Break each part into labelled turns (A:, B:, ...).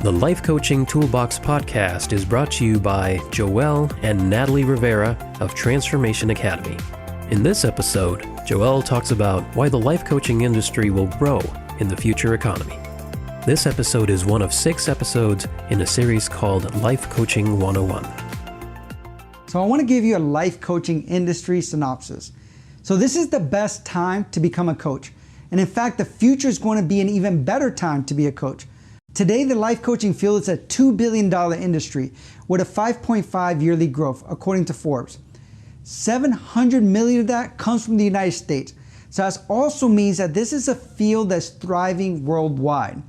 A: The Life Coaching Toolbox Podcast is brought to you by Joeel and Natalie Rivera of Transformation Academy. In this episode, Joeel talks about why the life coaching industry will grow in the future economy. This episode is one of 6 episodes in a series called Life Coaching 101.
B: So I want to give you a life coaching industry synopsis. So this is the best time to become a coach. And in fact, the future is going to be an even better time to be a coach. Today, the life coaching field is a $2 billion industry with a 5.5 yearly growth, according to Forbes. 700 million of that comes from the United States. So that also means that this is a field that's thriving worldwide.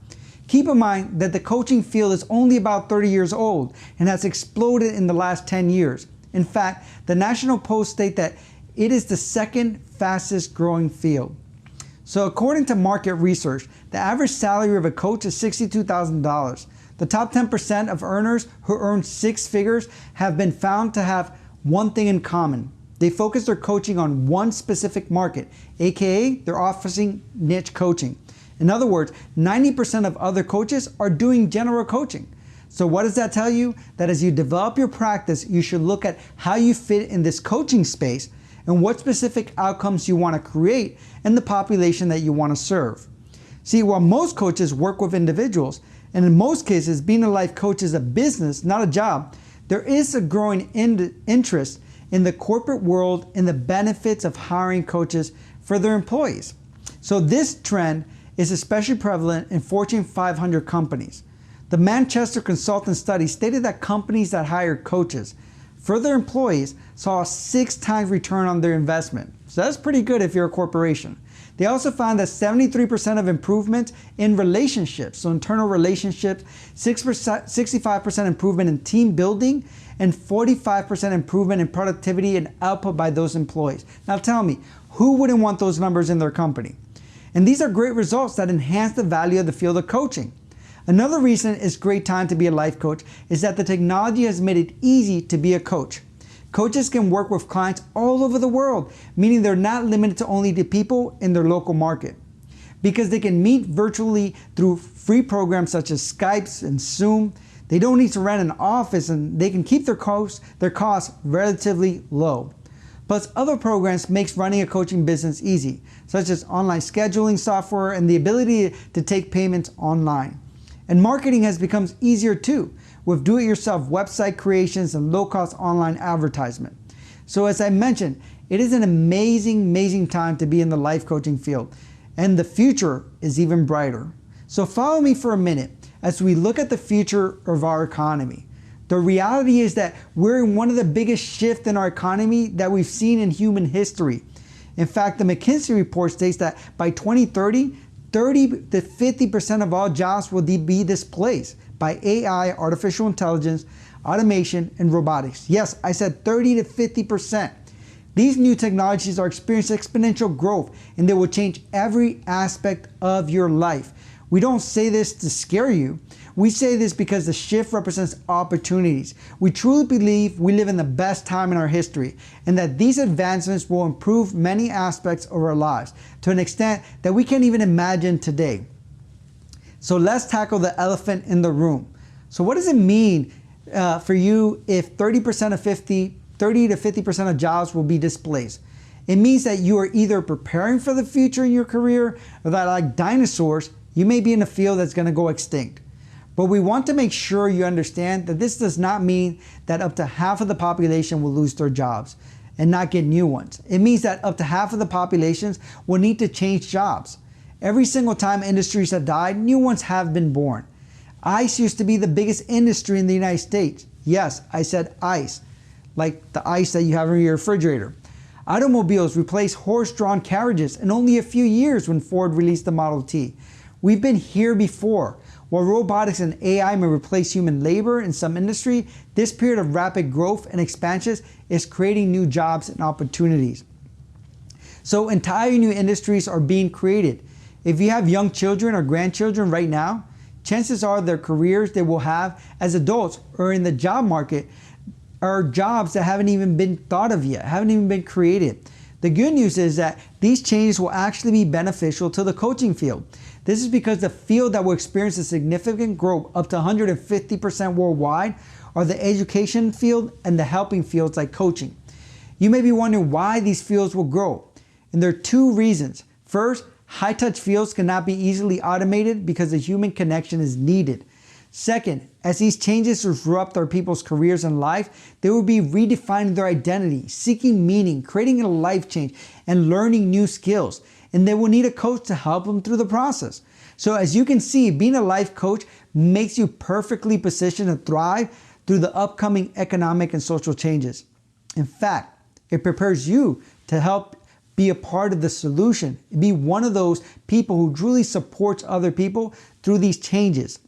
B: Keep in mind that the coaching field is only about 30 years old and has exploded in the last 10 years. In fact, the National Post states that it is the second fastest growing field. So according to market research, the average salary of a coach is $62,000. The top 10% of earners who earn 6 figures have been found to have one thing in common. They focus their coaching on one specific market, aka they're offering niche coaching. In other words, 90% of other coaches are doing general coaching. So what does that tell you? That as you develop your practice, you should look at how you fit in this coaching space and what specific outcomes you want to create and the population that you want to serve. See, while most coaches work with individuals, and in most cases being a life coach is a business, not a job, there is a growing interest in the corporate world in the benefits of hiring coaches for their employees. So this trend is especially prevalent in Fortune 500 companies. The Manchester Consultant Study stated that companies that hire coaches for their employees saw a 6 times return on their investment. So that's pretty good if you're a corporation. They also found that 73% of improvement in relationships, so internal relationships, 65% improvement in team building, and 45% improvement in productivity and output by those employees. Now tell me, who wouldn't want those numbers in their company? And these are great results that enhance the value of the field of coaching. Another reason it's a great time to be a life coach is that the technology has made it easy to be a coach. Coaches can work with clients all over the world, meaning they're not limited to only the people in their local market. Because they can meet virtually through free programs such as Skype and Zoom, they don't need to rent an office and they can keep their costs relatively low. Plus, other programs makes running a coaching business easy, such as online scheduling software and the ability to take payments online. And marketing has become easier too, with do-it-yourself website creations and low-cost online advertisement. So as I mentioned, it is an amazing time to be in the life coaching field, and the future is even brighter. So follow me for a minute as we look at the future of our economy. The reality is that we're in one of the biggest shifts in our economy that we've seen in human history. In fact, the McKinsey report states that by 2030, 30 to 50% of all jobs will be displaced by AI, artificial intelligence, automation, and robotics. Yes, I said 30 to 50%. These new technologies are experiencing exponential growth and they will change every aspect of your life. We don't say this to scare you. We say this because the shift represents opportunities. We truly believe we live in the best time in our history and that these advancements will improve many aspects of our lives to an extent that we can't even imagine today. So let's tackle the elephant in the room. So what does it mean for you if 30 to 50% of jobs will be displaced? It means that you are either preparing for the future in your career or that, like dinosaurs, you may be in a field that's going to go extinct. But we want to make sure you understand that this does not mean that up to half of the population will lose their jobs and not get new ones. It means that up to half of the populations will need to change jobs. Every single time industries have died, new ones have been born. Ice used to be the biggest industry in the United States. Yes, I said ice, like the ice that you have in your refrigerator. Automobiles replaced horse-drawn carriages in only a few years when Ford released the Model T. We've been here before. While robotics and AI may replace human labor in some industry, this period of rapid growth and expansions is creating new jobs and opportunities. So entire new industries are being created. If you have young children or grandchildren right now, chances are their careers they will have as adults or in the job market are jobs that haven't even been thought of yet, haven't even been created. The good news is that these changes will actually be beneficial to the coaching field. This is because the field that will experience a significant growth up to 150% worldwide are the education field and the helping fields like coaching. You may be wondering why these fields will grow. And there are two reasons. First, high-touch fields cannot be easily automated because the human connection is needed. Second, as these changes disrupt our people's careers and life, they will be redefining their identity, seeking meaning, creating a life change, and learning new skills. And they will need a coach to help them through the process. So as you can see, being a life coach makes you perfectly positioned to thrive through the upcoming economic and social changes. In fact, it prepares you to help be a part of the solution, be one of those people who truly supports other people through these changes.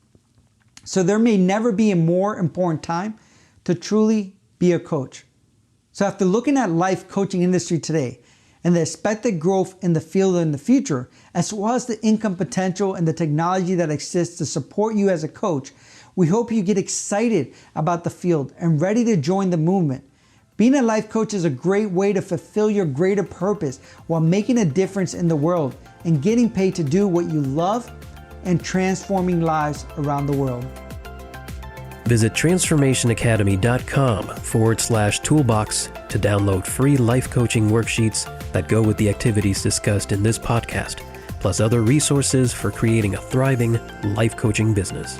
B: So there may never be a more important time to truly be a coach. So after looking at life coaching industry today and the expected growth in the field in the future, as well as the income potential and the technology that exists to support you as a coach, we hope you get excited about the field and ready to join the movement. Being a life coach is a great way to fulfill your greater purpose while making a difference in the world and getting paid to do what you love and transforming lives around the world.
A: Visit transformationacademy.com/toolbox to download free life coaching worksheets that go with the activities discussed in this podcast, plus other resources for creating a thriving life coaching business.